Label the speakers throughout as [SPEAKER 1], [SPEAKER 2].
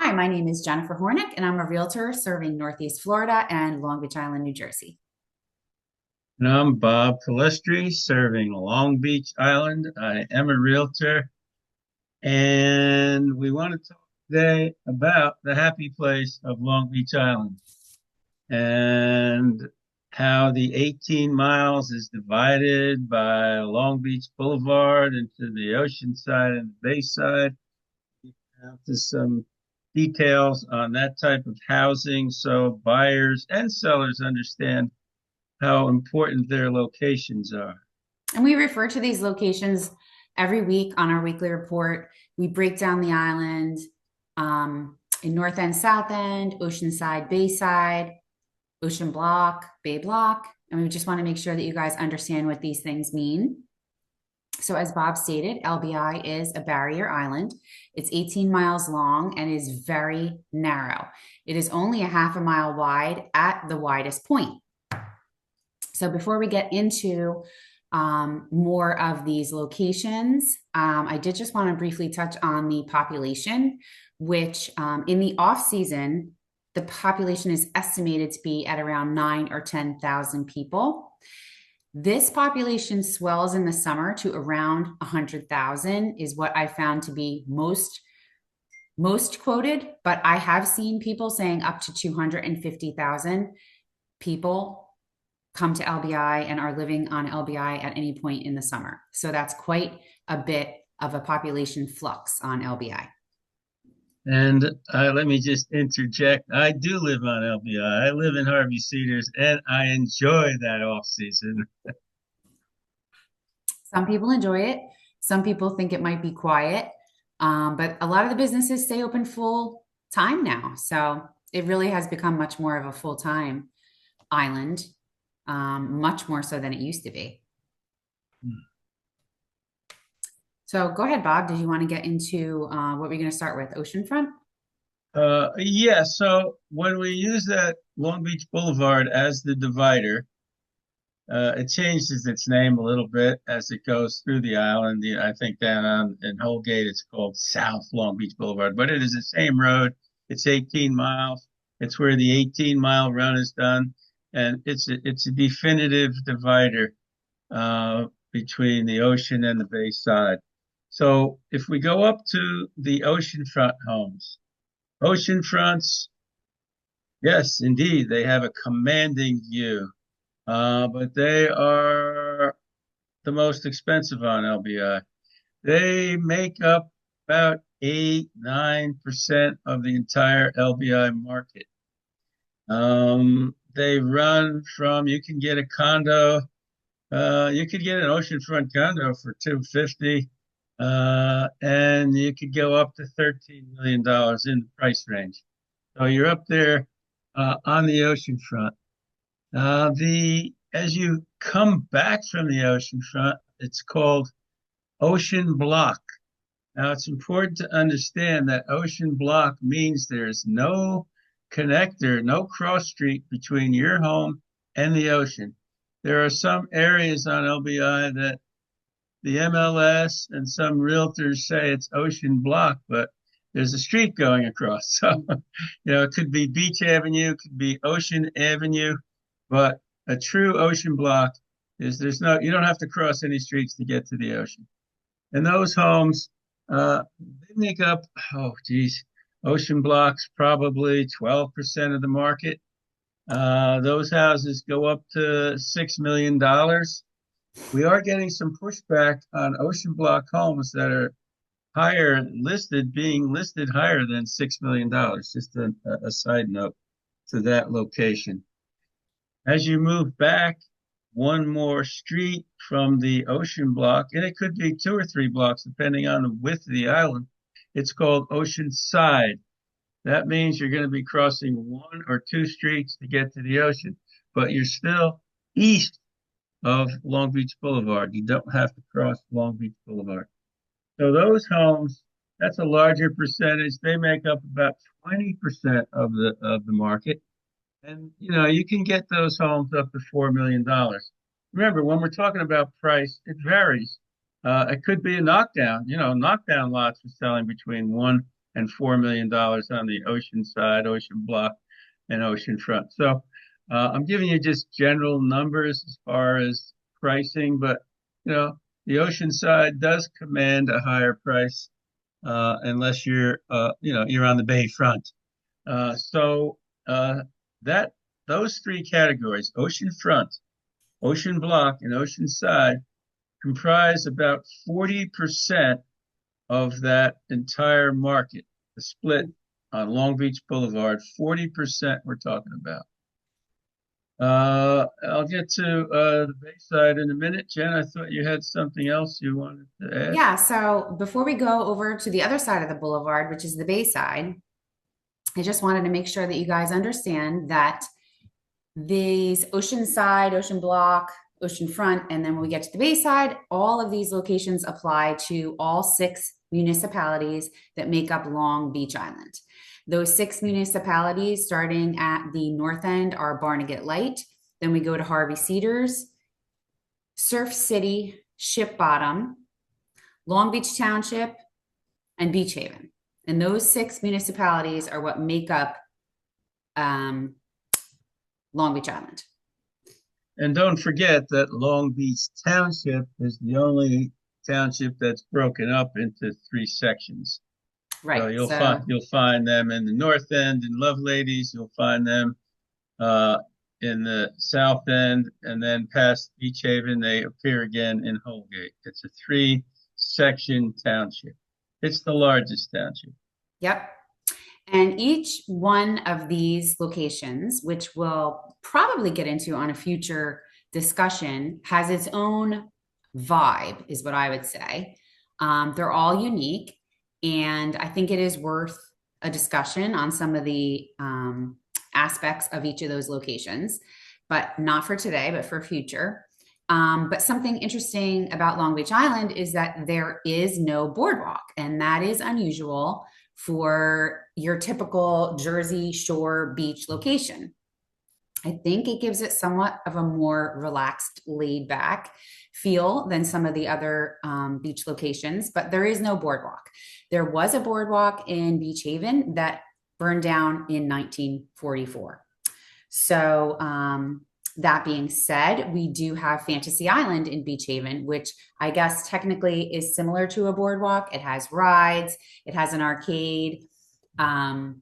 [SPEAKER 1] Hi, my name is Jennifer Hornick, and I'm a realtor serving Northeast Florida and Long Beach Island, New Jersey.
[SPEAKER 2] And I'm Bob Palestri, serving Long Beach Island. I am a realtor, and we want to talk today about the happy place of Long Beach Island and how the 18 miles is divided by Long Beach Boulevard into the Oceanside and Bayside. To some details on that type of housing so buyers and sellers understand how important their locations are.
[SPEAKER 1] And we refer to these locations every week on our weekly report. We break down the island in North End, South End, Oceanside, Bayside, Ocean Block, Bay Block. And we just want to make sure that you guys understand what these things mean. So, as Bob stated, LBI is a barrier island. It's 18 miles long and is very narrow. It is only a half a mile wide at the widest point. So, before we get into more of these locations, I did just want to briefly touch on the population, which in the off season, the population is estimated to be at around 9 or 10,000 people. This population swells in the summer to around 100,000 is what I found to be most quoted, but I have seen people saying up to 250,000 people come to LBI and are living on LBI at any point in the summer. So that's quite a bit of a population flux on LBI.
[SPEAKER 2] And let me just interject. I do live on LBI. I live in Harvey Cedars, and I enjoy that off season.
[SPEAKER 1] Some people enjoy it. Some people think it might be quiet. But a lot of the businesses stay open full time now. So it really has become much more of a full time island, much more so than it used to be. So go ahead, Bob. Did you want to get into what we're going to start with? Oceanfront?
[SPEAKER 2] Yeah, so when we use that Long Beach Boulevard as the divider, it changes its name a little bit as it goes through the island. I think down on in Holgate, it's called South Long Beach Boulevard, but it is the same road. It's 18 miles. It's where the 18-mile run is done, and it's a definitive divider between the ocean and the Bayside. So if we go up to the oceanfront homes, oceanfronts, yes, indeed, they have a commanding view. But they are the most expensive on LBI. They make up about 8, 9% of the entire LBI market. They run from, you can get a condo, you could get an oceanfront condo for 250, and you could go up to $13 million in the price range. So you're up there on the oceanfront. The as you come back from the oceanfront, it's called Ocean Block. Now, it's important to understand that Ocean Block means there's no connector, no cross street between your home and the ocean. There are some areas on LBI that the MLS and some realtors say it's Ocean Block, but there's a street going across. So, it could be Beach Avenue, it could be Ocean Avenue. But a true ocean block is you don't have to cross any streets to get to the ocean. And those homes, they make up, oh geez, ocean blocks probably 12% of the market. Those houses go up to $6 million. We are getting some pushback on ocean block homes that are being listed higher than $6 million. Just a side note to that location. As you move back one more street from the ocean block, and it could be 2 or 3 blocks depending on the width of the island, it's called Oceanside. That means you're going to be crossing 1 or 2 streets to get to the ocean, but you're still east of Long Beach Boulevard. You don't have to cross Long Beach Boulevard. So those homes, that's a larger percentage. They make up about 20% of the market. And you can get those homes up to $4 million. Remember, when we're talking about price, it varies. It could be a knockdown. Knockdown lots are selling between and $4 million on the ocean side, ocean block, and ocean front. So I'm giving you just general numbers as far as pricing, but you know, the ocean side does command a higher price unless you're on the bay front. So that those three categories, ocean front, ocean block, and ocean side, comprise about 40% of that entire market. The split on Long Beach Boulevard, 40% we're talking about. I'll get to the Bayside in a minute. Jen, I thought you had something else you wanted to add.
[SPEAKER 1] Yeah, so before we go over to the other side of the boulevard, which is the Bayside, I just wanted to make sure that you guys understand that these ocean side, ocean block, ocean front, and then when we get to the Bayside, all of these locations apply to all six municipalities that make up Long Beach Island. Those six municipalities, starting at the north end, are Barnegat Light. Then we go to Harvey Cedars, Surf City, Ship Bottom, Long Beach Township, and Beach Haven. And those six municipalities are what make up Long Beach Island.
[SPEAKER 2] And don't forget that Long Beach Township is the only township that's broken up into three sections. So
[SPEAKER 1] Right.
[SPEAKER 2] you'll find them in the north end in Loveladies. You'll find them uh, in the south end, and then past Beach Haven, they appear again in Holgate. It's a three-section township. It's the largest township.
[SPEAKER 1] Yep. And each one of these locations, which we'll probably get into on a future discussion, has its own vibe, is what I would say. They're all unique. And I think it is worth a discussion on some of the aspects of each of those locations, but not for today, but for future. But something interesting about Long Beach Island is that there is no boardwalk, and that is unusual for your typical Jersey Shore beach location. I think it gives it somewhat of a more relaxed, laid back feel than some of the other beach locations, but there is no boardwalk. There was a boardwalk in Beach Haven that burned down in 1944. So, that being said, we do have Fantasy Island in Beach Haven, which I guess technically is similar to a boardwalk. It has rides, it has an arcade. And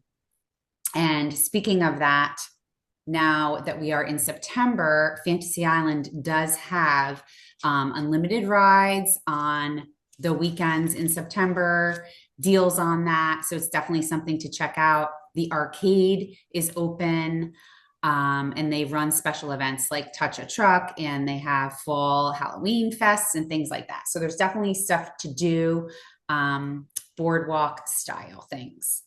[SPEAKER 1] speaking of that, now that we are in September, Fantasy Island does have unlimited rides on the weekends in September, deals on that. So it's definitely something to check out. The arcade is open. And they run special events like Touch a Truck, and they have fall Halloween fests and things like that. So there's definitely stuff to do, boardwalk style things.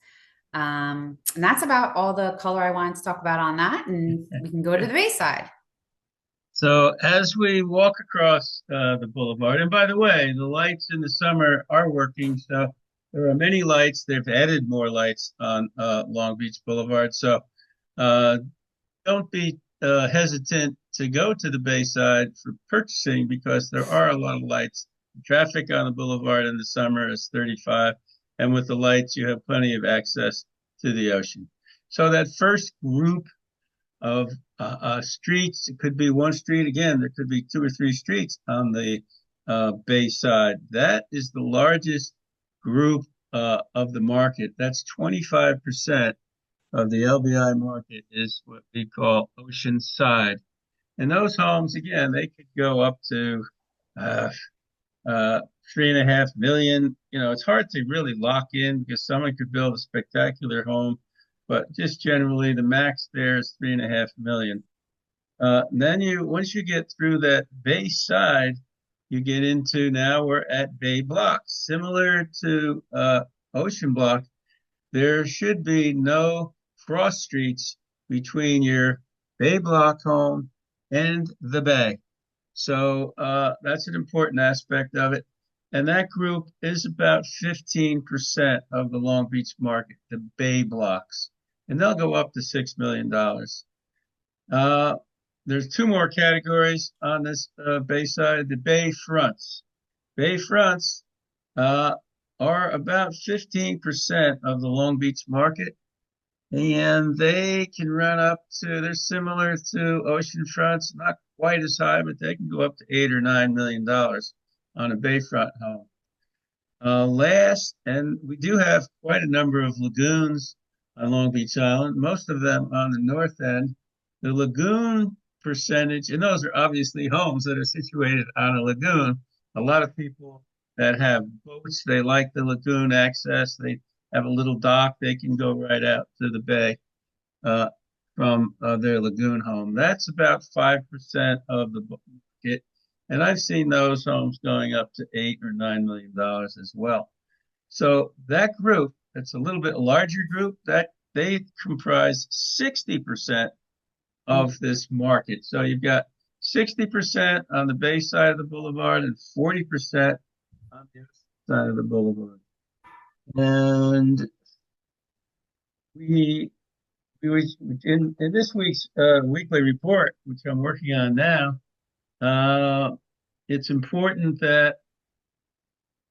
[SPEAKER 1] And that's about all the color I wanted to talk about on that. And we can go to the Bayside.
[SPEAKER 2] So as we walk across the boulevard, and by the way, the lights in the summer are working. So there are many lights. They've added more lights on Long Beach Boulevard. So uh, don't be hesitant to go to the Bayside for purchasing because there are a lot of lights. Traffic on the boulevard in the summer is 35, and with the lights, you have plenty of access to the ocean. So that first group of streets, it could be one street again, there could be two or three streets on the Bayside. That is the largest group of the market. That's 25% of the LBI market is what we call Oceanside. And those homes, again, they could go up to uh, 3.5 million. You know, it's hard to really lock in because someone could build a spectacular home, but just generally the max there is 3.5 million. Then once you get through that Bayside, you get into now we're at Bay Block, similar to Ocean Block. There should be no cross streets between your Bay Block home and the Bay. So that's an important aspect of it. And that group is about 15% of the Long Beach market, the Bay Blocks. And they'll go up to $6 million. There's two more categories on this Bayside, the Bay Fronts. Bay Fronts, are about 15% of the Long Beach market, and they can run up to, they're similar to oceanfronts, not quite as high, but they can go up to $8 or $9 million on a bayfront home. And we do have quite a number of lagoons on Long Beach Island, most of them on the north end. The lagoon percentage, and those are obviously homes that are situated on a lagoon. A lot of people that have boats, they like the lagoon access. They have a little dock, they can go right out to the bay uh, from their lagoon home. That's about 5% of the market. And I've seen those homes going up to $8 or $9 million as well. So that group, it's a little bit larger group, that they comprise 60% of this market. So you've got 60% on the bay side of the boulevard and 40% on the other side of the boulevard. And we in this week's weekly report, which I'm working on now, it's important that,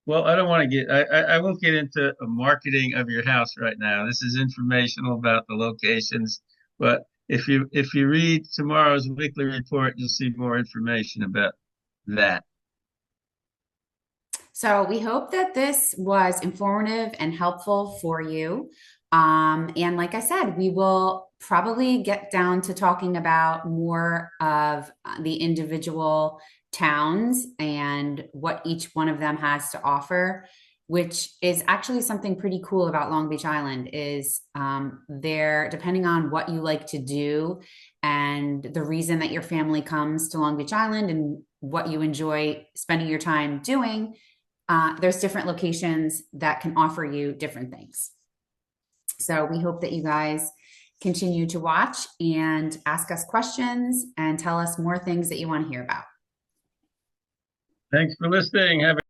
[SPEAKER 2] well, I don't want to get, I won't get into a marketing of your house right now. This is informational about the locations, but if you read tomorrow's weekly report, you'll see more information about that.
[SPEAKER 1] So we hope that this was informative and helpful for you. And like I said, we will probably get down to talking about more of the individual towns and what each one of them has to offer, which is actually something pretty cool about Long Beach Island is there, depending on what you like to do and the reason that your family comes to Long Beach Island and what you enjoy spending your time doing, there's different locations that can offer you different things. So we hope that you guys continue to watch and ask us questions and tell us more things that you want to hear about.
[SPEAKER 2] Thanks for listening. Have a